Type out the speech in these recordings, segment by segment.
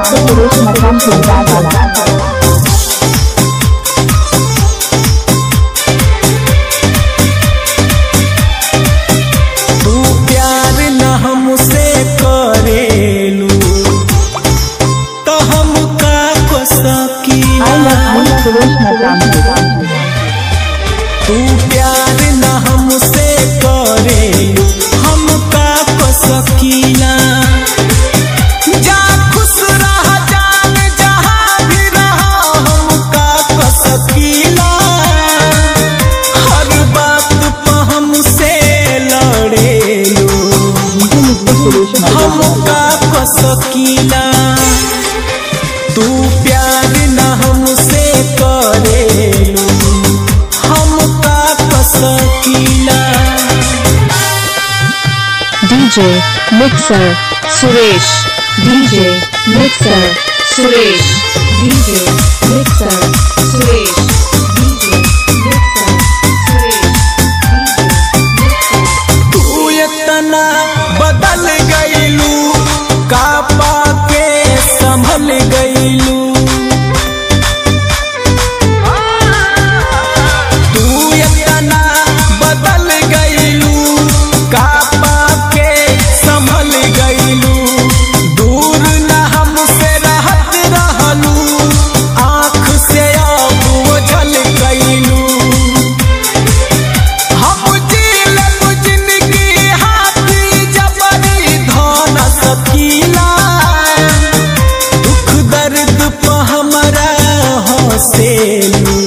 Doctor Suresh मकान वाला। तू प्यार न हमसे करेलू तो हम का को सकीला। तू प्यार न हमसे करेलू हम का को सकीला। जा खुश रह जान जहाँ भी रहा हम का को सकीला। हर बात पे हमसे लड़ेलू हम का को सकीला। तू प्यार न हमसे करेलू हम का को सकीला। DJ mixer Suresh, DJ mixer Suresh, DJ mixer Suresh, DJ mixer Suresh, तू इतना बदल गईलू का पाके संभल गईलू। तू इतना बदल गईलू का पाके संभल गईलू। दूर न हमसे रहत रहलू आँख से अब ओझल गईलू। हम जीलब जिंदगी हाथी जबरी धन सकीला। दुख दर्द पे हमरा हंसेलू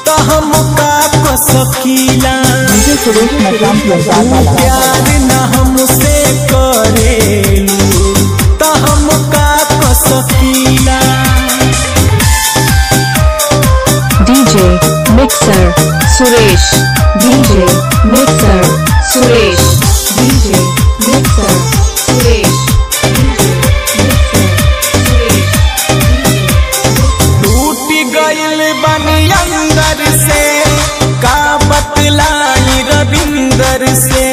तो हम का को सकीला। प्यार न हमसे करेलू तो हम का को सकीला। DJ mixer Suresh, DJ mixer Suresh, DJ mixer Suresh, DJ mixer Suresh, टूट गइल बनी अंदर से का बतलाई रविंदर से।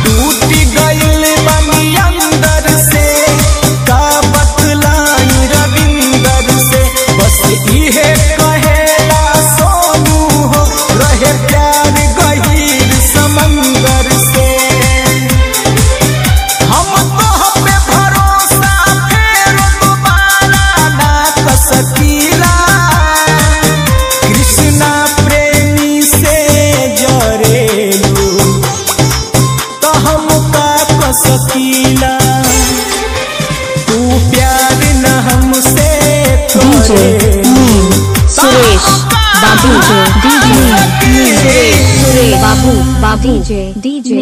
टूट गइल बनी अंदर से का बतलाई रविंदर से। बस इहे कहेला सोनू हो रहे प्यार गहीर समंदर से। हम तो पे भरोसा फेर दोबारा ना कर सकीला। कृष्णा प्रेमी से जरेलू तो हम का कर सकीला। तू प्यार न हमसे डीजे नीम सुरेश बाबू, डीजे सुरेश बाबू, बाबू डीजे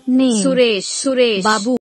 नीम सुरेश सुरेश बाबू।